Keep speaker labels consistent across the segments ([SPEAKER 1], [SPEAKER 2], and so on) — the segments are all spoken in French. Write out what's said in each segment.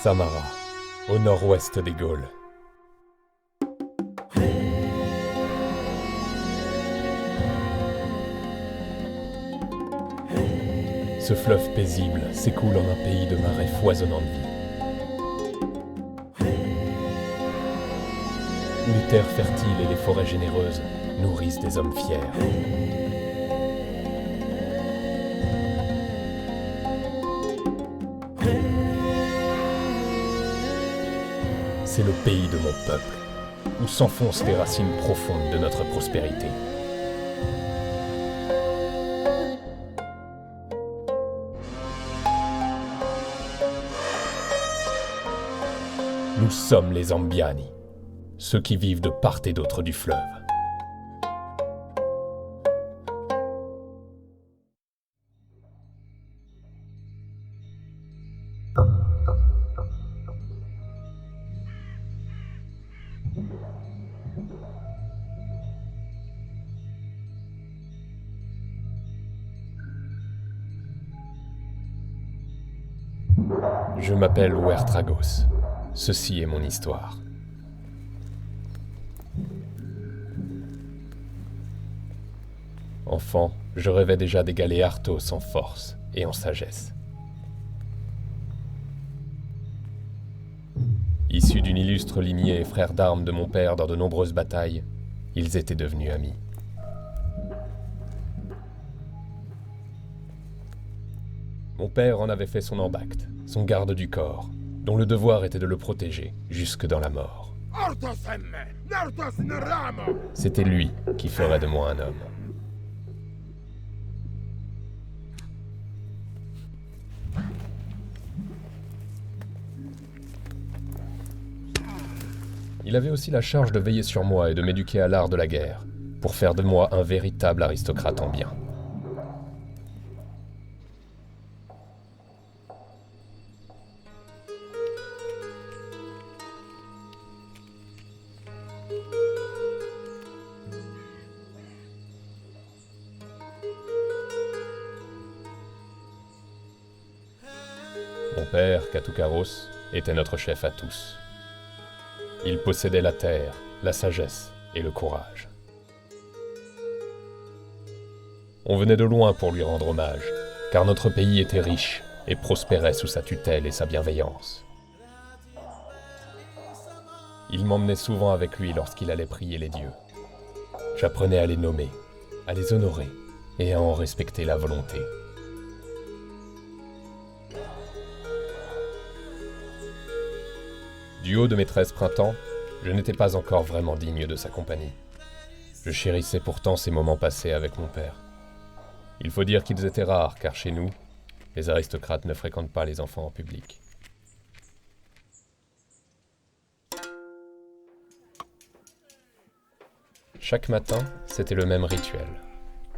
[SPEAKER 1] Samara, au nord-ouest des Gaules. Ce fleuve paisible s'écoule en un pays de marais foisonnant de vie. Où les terres fertiles et les forêts généreuses nourrissent des hommes fiers. C'est le pays de mon peuple, où s'enfoncent les racines profondes de notre prospérité. Nous sommes les Ambiani, ceux qui vivent de part et d'autre du fleuve. Je m'appelle Ouertragos. Ceci est mon histoire. Enfant, je rêvais déjà d'égaler Arthos en force et en sagesse. Issus d'une illustre lignée et frères d'armes de mon père dans de nombreuses batailles, ils étaient devenus amis. Mon père en avait fait son embacte, son garde du corps, dont le devoir était de le protéger jusque dans la mort. C'était lui qui ferait de moi un homme. Il avait aussi la charge de veiller sur moi et de m'éduquer à l'art de la guerre, pour faire de moi un véritable aristocrate en bien. Mon père, Katoukaros, était notre chef à tous. Il possédait la terre, la sagesse et le courage. On venait de loin pour lui rendre hommage, car notre pays était riche et prospérait sous sa tutelle et sa bienveillance. Il m'emmenait souvent avec lui lorsqu'il allait prier les dieux. J'apprenais à les nommer, à les honorer et à en respecter la volonté. Du haut de mes 13 printemps, je n'étais pas encore vraiment digne de sa compagnie. Je chérissais pourtant ces moments passés avec mon père. Il faut dire qu'ils étaient rares, car chez nous, les aristocrates ne fréquentent pas les enfants en public. Chaque matin, c'était le même rituel.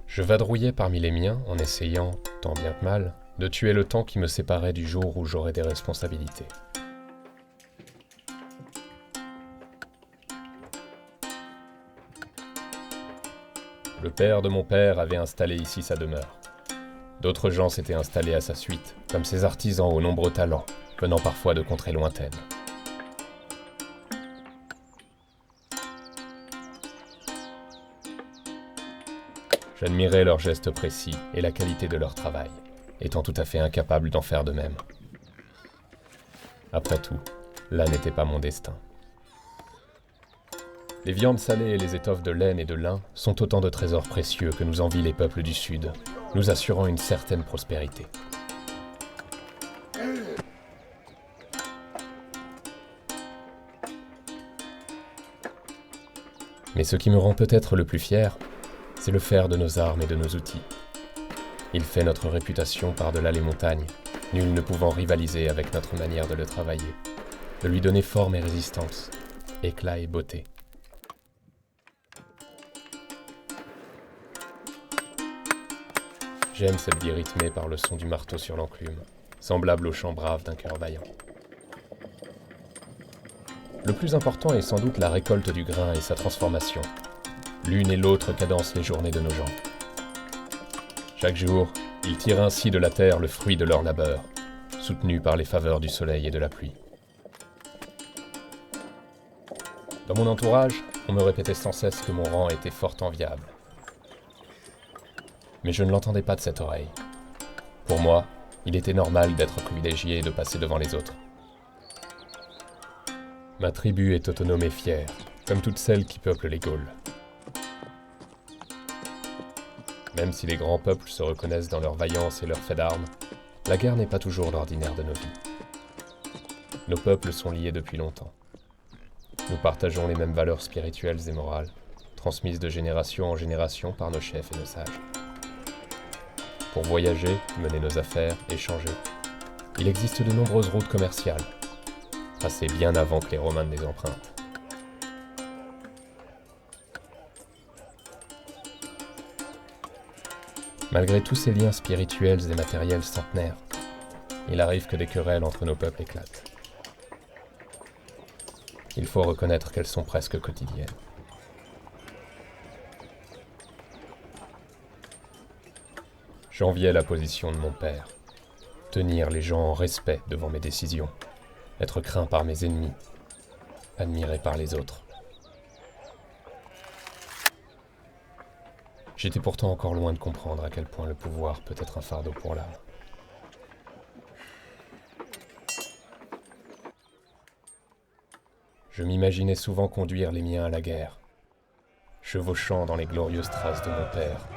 [SPEAKER 1] Je vadrouillais parmi les miens en essayant, tant bien que mal, de tuer le temps qui me séparait du jour où j'aurais des responsabilités. Le père de mon père avait installé ici sa demeure. D'autres gens s'étaient installés à sa suite, comme ces artisans aux nombreux talents, venant parfois de contrées lointaines. J'admirais leurs gestes précis et la qualité de leur travail, étant tout à fait incapable d'en faire de même. Après tout, là n'était pas mon destin. Les viandes salées et les étoffes de laine et de lin sont autant de trésors précieux que nous envient les peuples du Sud, nous assurant une certaine prospérité. Mais ce qui me rend peut-être le plus fier, c'est le fer de nos armes et de nos outils. Il fait notre réputation par-delà les montagnes, nul ne pouvant rivaliser avec notre manière de le travailler, de lui donner forme et résistance, éclat et beauté. J'aime cette vie rythmée par le son du marteau sur l'enclume, semblable au chant brave d'un cœur vaillant. Le plus important est sans doute la récolte du grain et sa transformation. L'une et l'autre cadencent les journées de nos gens. Chaque jour, ils tirent ainsi de la terre le fruit de leur labeur, soutenus par les faveurs du soleil et de la pluie. Dans mon entourage, on me répétait sans cesse que mon rang était fort enviable. Mais je ne l'entendais pas de cette oreille. Pour moi, il était normal d'être privilégié et de passer devant les autres. Ma tribu est autonome et fière, comme toutes celles qui peuplent les Gaules. Même si les grands peuples se reconnaissent dans leur vaillance et leur fait d'armes, la guerre n'est pas toujours l'ordinaire de nos vies. Nos peuples sont liés depuis longtemps. Nous partageons les mêmes valeurs spirituelles et morales, transmises de génération en génération par nos chefs et nos sages. Pour voyager, mener nos affaires, échanger, il existe de nombreuses routes commerciales, tracées bien avant que les Romains ne les empruntent. Malgré tous ces liens spirituels et matériels centenaires, il arrive que des querelles entre nos peuples éclatent. Il faut reconnaître qu'elles sont presque quotidiennes. J'enviais la position de mon père, tenir les gens en respect devant mes décisions, être craint par mes ennemis, admiré par les autres. J'étais pourtant encore loin de comprendre à quel point le pouvoir peut être un fardeau pour l'âme. Je m'imaginais souvent conduire les miens à la guerre, chevauchant dans les glorieuses traces de mon père.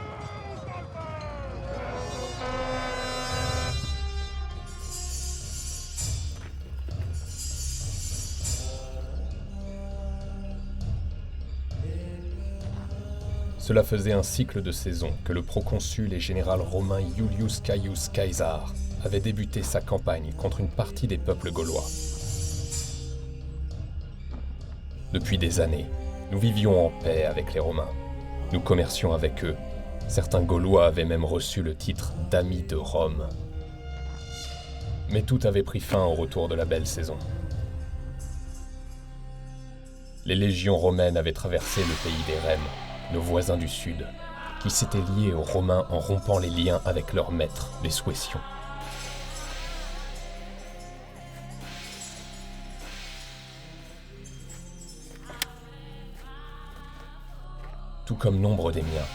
[SPEAKER 1] Cela faisait un cycle de saisons que le proconsul et général romain Iulius Caius Caesar avait débuté sa campagne contre une partie des peuples gaulois. Depuis des années, nous vivions en paix avec les Romains. Nous commercions avec eux. Certains Gaulois avaient même reçu le titre d'amis de Rome. Mais tout avait pris fin au retour de la belle saison. Les légions romaines avaient traversé le pays des Rèmes, nos voisins du sud, qui s'étaient liés aux Romains en rompant les liens avec leurs maîtres, les Suéciens. Tout comme nombre des miens,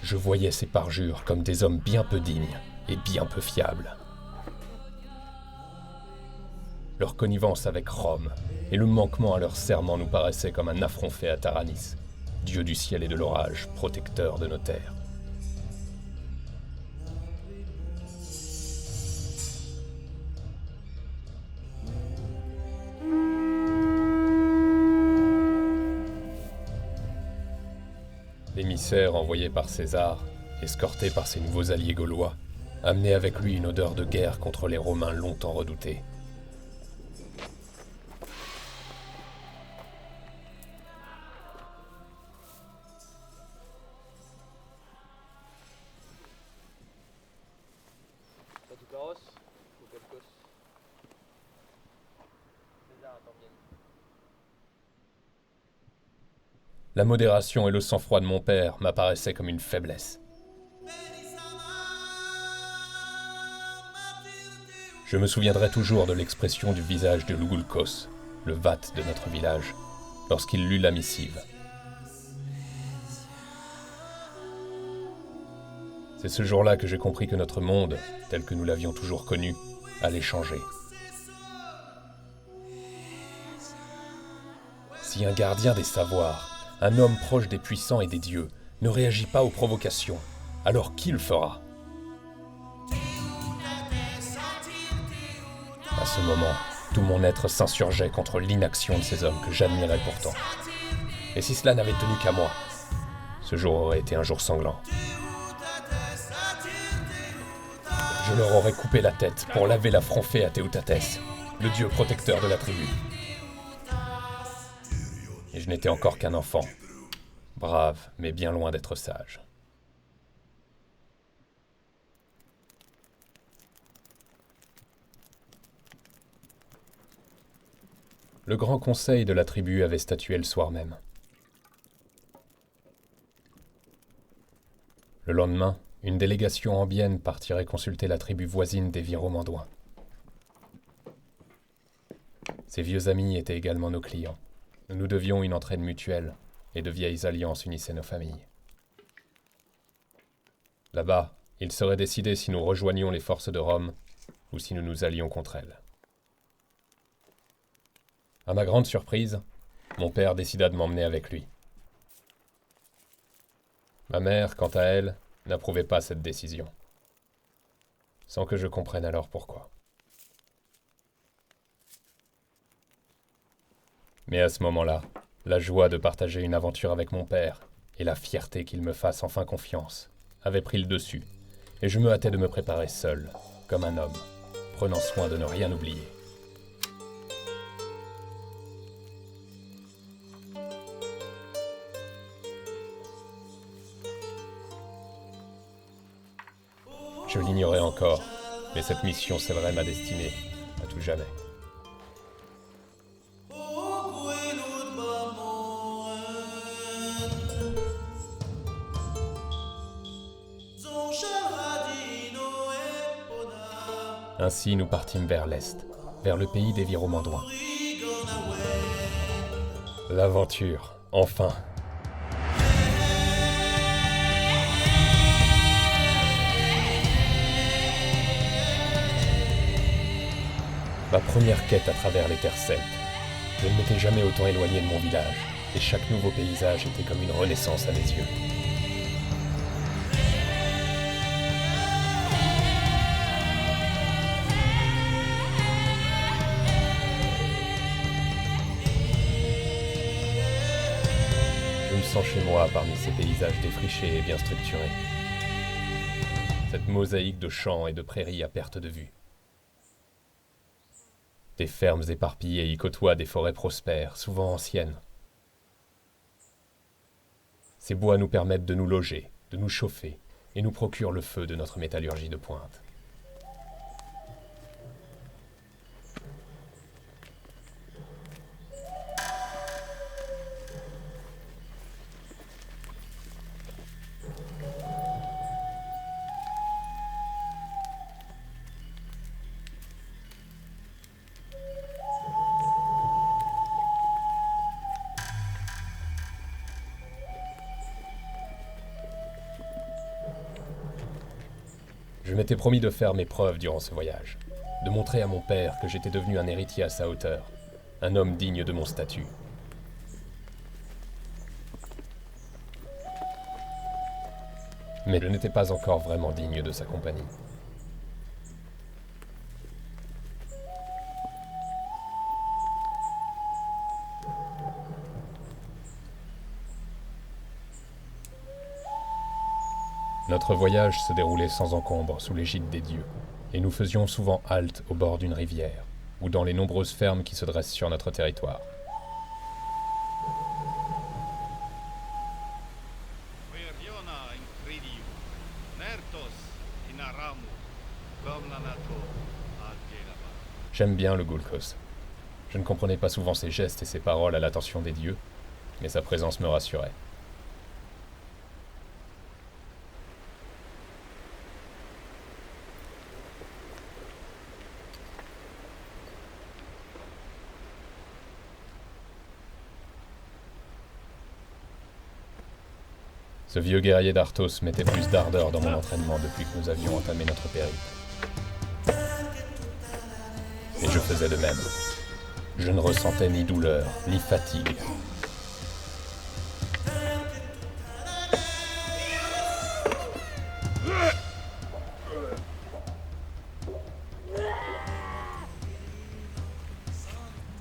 [SPEAKER 1] je voyais ces parjures comme des hommes bien peu dignes et bien peu fiables. Leur connivence avec Rome et le manquement à leur serment nous paraissaient comme un affront fait à Taranis, dieu du ciel et de l'orage, protecteur de nos terres. L'émissaire envoyé par César, escorté par ses nouveaux alliés gaulois, amenait avec lui une odeur de guerre contre les Romains longtemps redoutés. La modération et le sang-froid de mon père m'apparaissaient comme une faiblesse. Je me souviendrai toujours de l'expression du visage de Lougulkos, le vat de notre village, lorsqu'il lut la missive. C'est ce jour-là que j'ai compris que notre monde, tel que nous l'avions toujours connu, allait changer. Si un gardien des savoirs, un homme proche des puissants et des dieux, ne réagit pas aux provocations, alors qui le fera ? À ce moment, tout mon être s'insurgeait contre l'inaction de ces hommes que j'admirais pourtant. Et si cela n'avait tenu qu'à moi, ce jour aurait été un jour sanglant. Je leur aurais coupé la tête pour laver l'affront fait à Théotatès, le dieu protecteur de la tribu. Et je n'étais encore qu'un enfant, brave mais bien loin d'être sage. Le grand conseil de la tribu avait statué le soir même. Le lendemain, une délégation ambienne partirait consulter la tribu voisine des Viromandouins. Ces vieux amis étaient également nos clients. Nous nous devions une entraide mutuelle, et de vieilles alliances unissaient nos familles. Là-bas, il serait décidé si nous rejoignions les forces de Rome ou si nous nous allions contre elles. À ma grande surprise, mon père décida de m'emmener avec lui. Ma mère, quant à elle, n'approuvait pas cette décision, sans que je comprenne alors pourquoi. Mais à ce moment-là, la joie de partager une aventure avec mon père et la fierté qu'il me fasse enfin confiance avaient pris le dessus, et je me hâtais de me préparer seul, comme un homme, prenant soin de ne rien oublier. Je l'ignorais encore, mais cette mission scellerait ma destinée, à tout jamais. Ainsi nous partîmes vers l'est, vers le pays des Viromandouins. L'aventure, enfin! Ma première quête à travers les terres celtes. Je ne m'étais jamais autant éloigné de mon village, et chaque nouveau paysage était comme une renaissance à mes yeux. Je me sens chez moi parmi ces paysages défrichés et bien structurés. Cette mosaïque de champs et de prairies à perte de vue. Des fermes éparpillées y côtoient des forêts prospères, souvent anciennes. Ces bois nous permettent de nous loger, de nous chauffer, et nous procurent le feu de notre métallurgie de pointe. Je m'étais promis de faire mes preuves durant ce voyage, de montrer à mon père que j'étais devenu un héritier à sa hauteur, un homme digne de mon statut. Mais je n'étais pas encore vraiment digne de sa compagnie. Notre voyage se déroulait sans encombre sous l'égide des dieux, et nous faisions souvent halte au bord d'une rivière, ou dans les nombreuses fermes qui se dressent sur notre territoire. J'aime bien le Goulkos. Je ne comprenais pas souvent ses gestes et ses paroles à l'attention des dieux, mais sa présence me rassurait. Ce vieux guerrier d'Arthos mettait plus d'ardeur dans mon entraînement depuis que nous avions entamé notre périple. Et je faisais de même. Je ne ressentais ni douleur, ni fatigue.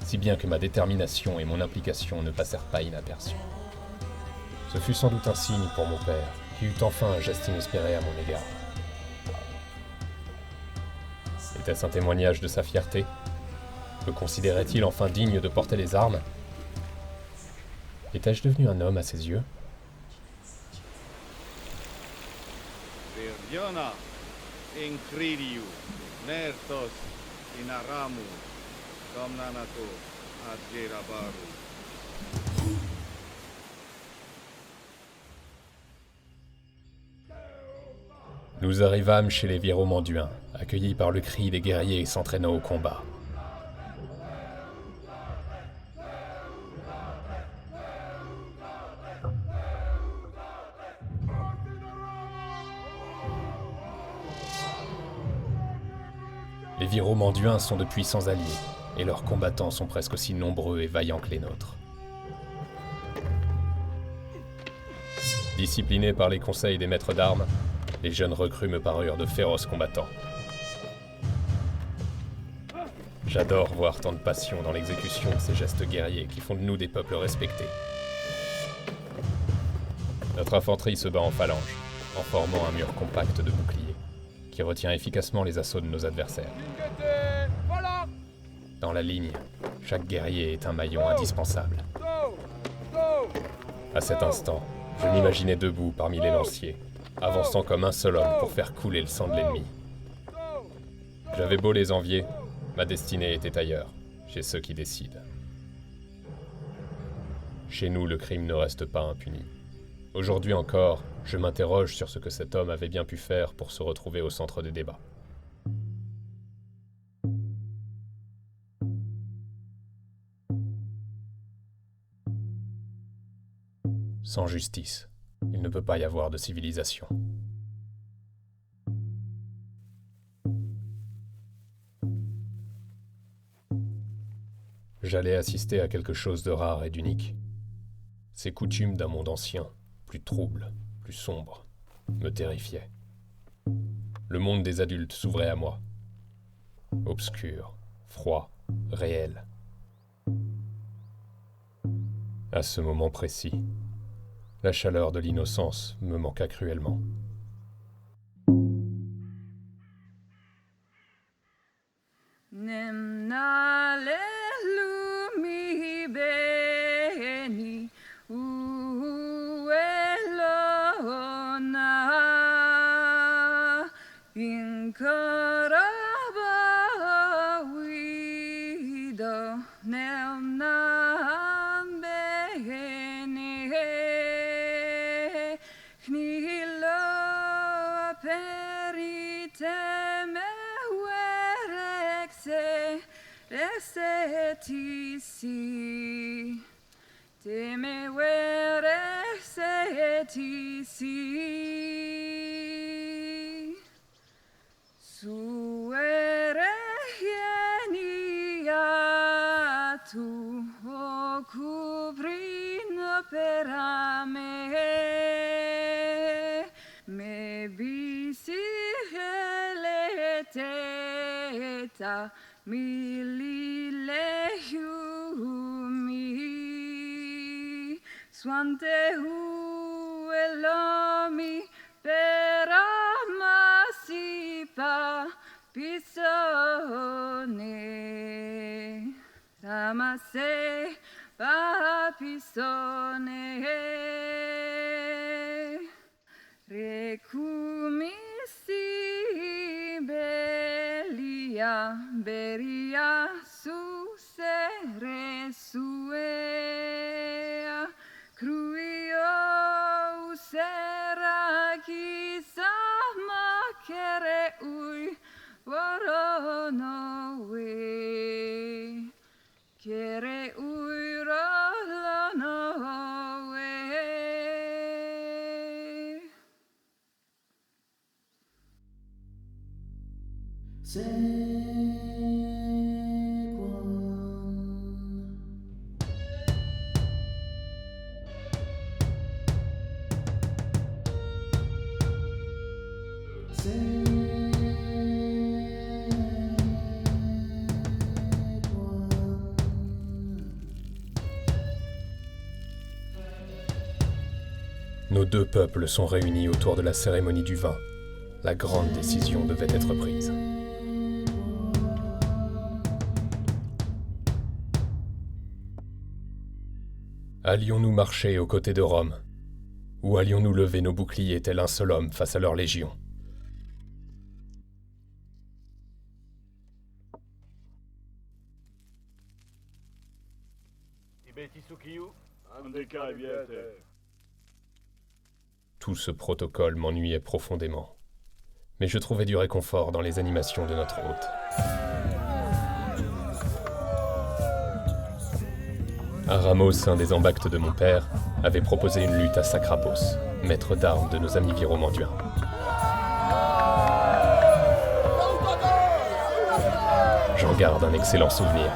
[SPEAKER 1] Si bien que ma détermination et mon implication ne passèrent pas inaperçues. Ce fut sans doute un signe pour mon père, qui eut enfin un geste inespéré à mon égard. Était-ce un témoignage de sa fierté? Me considérait-il enfin digne de porter les armes? Étais-je devenu un homme à ses yeux? Nous arrivâmes chez les Viromanduins, accueillis par le cri des guerriers s'entraînant au combat. Les Viromanduins sont de puissants alliés, et leurs combattants sont presque aussi nombreux et vaillants que les nôtres. Disciplinés par les conseils des maîtres d'armes, les jeunes recrues me parurent de féroces combattants. J'adore voir tant de passion dans l'exécution de ces gestes guerriers qui font de nous des peuples respectés. Notre infanterie se bat en phalange, en formant un mur compact de boucliers, qui retient efficacement les assauts de nos adversaires. Dans la ligne, chaque guerrier est un maillon indispensable. À cet instant, je m'imaginais debout parmi les lanciers, avançant comme un seul homme pour faire couler le sang de l'ennemi. J'avais beau les envier, ma destinée était ailleurs, chez ceux qui décident. Chez nous, le crime ne reste pas impuni. Aujourd'hui encore, je m'interroge sur ce que cet homme avait bien pu faire pour se retrouver au centre des débats. Sans justice, il ne peut pas y avoir de civilisation. J'allais assister à quelque chose de rare et d'unique. Ces coutumes d'un monde ancien, plus trouble, plus sombre, me terrifiaient. Le monde des adultes s'ouvrait à moi. Obscur, froid, réel. À ce moment précis, la chaleur de l'innocence me manqua cruellement.
[SPEAKER 2] Ici, teme were set ici, suere hienia tu o cubrino per me bisi heleteta Mililehumi Swante hu elomi peramasipa pisone Ramase pa pisone Recumisi beria su sere suea cruio sera chisa makere ui worono we kere ui rolono we
[SPEAKER 1] Nos deux peuples sont réunis autour de la cérémonie du vin. La grande décision devait être prise. Allions-nous marcher aux côtés de Rome, ou allions-nous lever nos boucliers tel un seul homme face à leur légion? Tout ce protocole m'ennuyait profondément, mais je trouvais du réconfort dans les animations de notre hôte. Aramos, un des embactes de mon père, avait proposé une lutte à Sacrapos, maître d'armes de nos amis Viromanduins. J'en garde un excellent souvenir.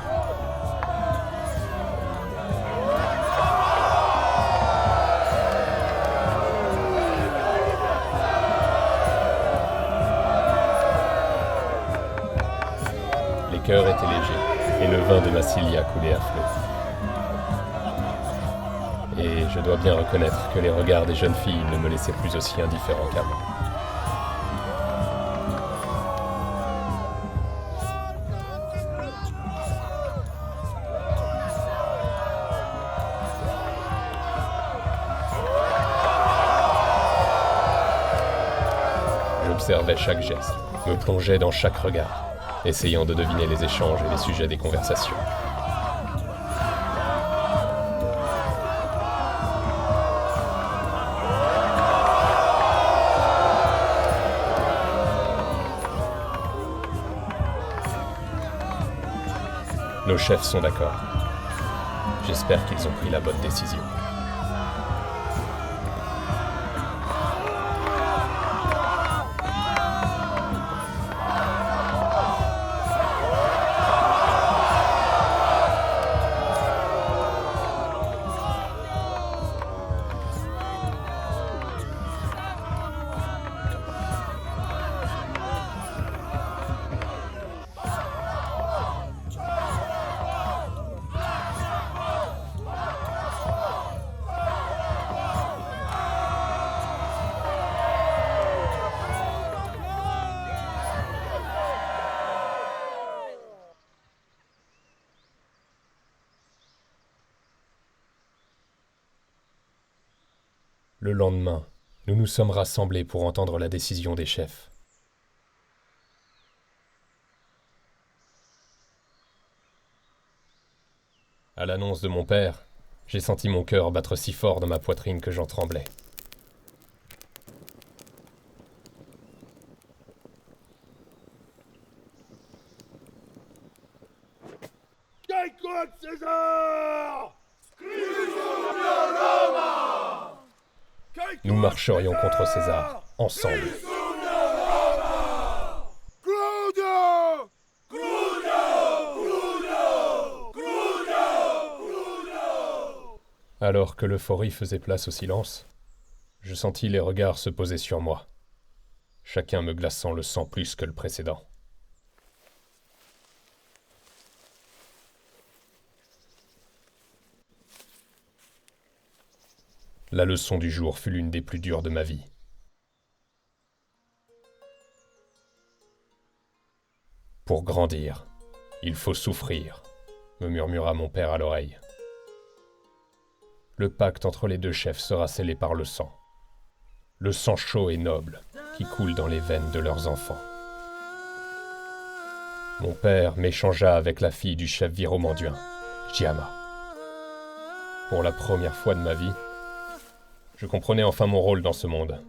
[SPEAKER 1] Les cœurs étaient légers, et le vin de Massilia coulait à flot. Et je dois bien reconnaître que les regards des jeunes filles ne me laissaient plus aussi indifférent qu'avant. J'observais chaque geste, me plongeais dans chaque regard, essayant de deviner les échanges et les sujets des conversations. Nos chefs sont d'accord. J'espère qu'ils ont pris la bonne décision. Le lendemain, nous nous sommes rassemblés pour entendre la décision des chefs. À l'annonce de mon père, j'ai senti mon cœur battre si fort dans ma poitrine que j'en tremblais. Nous marcherions contre César, ensemble. Alors que l'euphorie faisait place au silence, je sentis les regards se poser sur moi, chacun me glaçant le sang plus que le précédent. La leçon du jour fut l'une des plus dures de ma vie. Pour grandir, il faut souffrir, me murmura mon père à l'oreille. Le pacte entre les deux chefs sera scellé par le sang chaud et noble qui coule dans les veines de leurs enfants. Mon père m'échangea avec la fille du chef viromanduin, Giama. Pour la première fois de ma vie, je comprenais enfin mon rôle dans ce monde.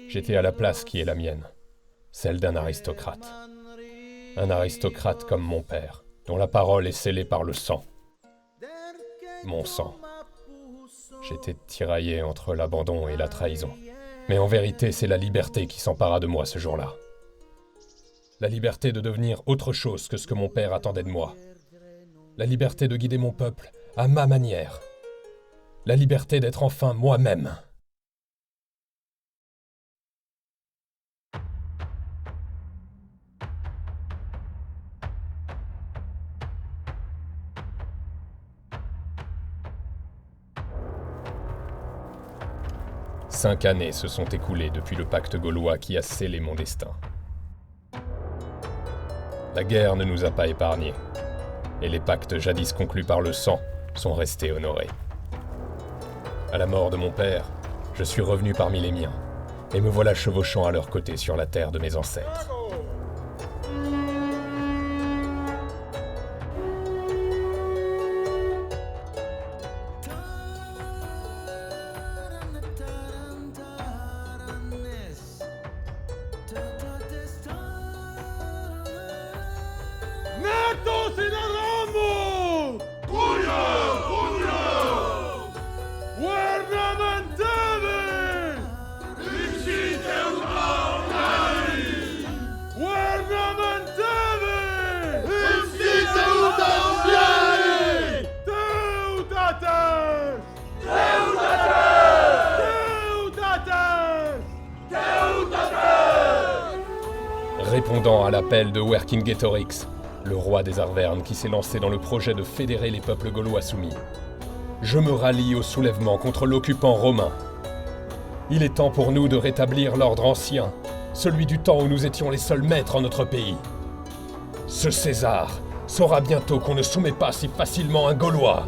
[SPEAKER 1] J'étais à la place qui est la mienne, celle d'un aristocrate. Un aristocrate comme mon père, dont la parole est scellée par le sang. Mon sang. J'étais tiraillé entre l'abandon et la trahison. Mais en vérité, c'est la liberté qui s'empara de moi ce jour-là. La liberté de devenir autre chose que ce que mon père attendait de moi. La liberté de guider mon peuple à ma manière. La liberté d'être enfin moi-même. Cinq années se sont écoulées depuis le pacte gaulois qui a scellé mon destin. La guerre ne nous a pas épargnés, et les pactes jadis conclus par le sang sont restés honorés. À la mort de mon père, je suis revenu parmi les miens, et me voilà chevauchant à leur côté sur la terre de mes ancêtres. répondant à l'appel de Vercingetorix, le roi des Arvernes qui s'est lancé dans le projet de fédérer les peuples gaulois soumis. Je me rallie au soulèvement contre l'occupant romain. Il est temps pour nous de rétablir l'ordre ancien, celui du temps où nous étions les seuls maîtres en notre pays. Ce César saura bientôt qu'on ne soumet pas si facilement un Gaulois.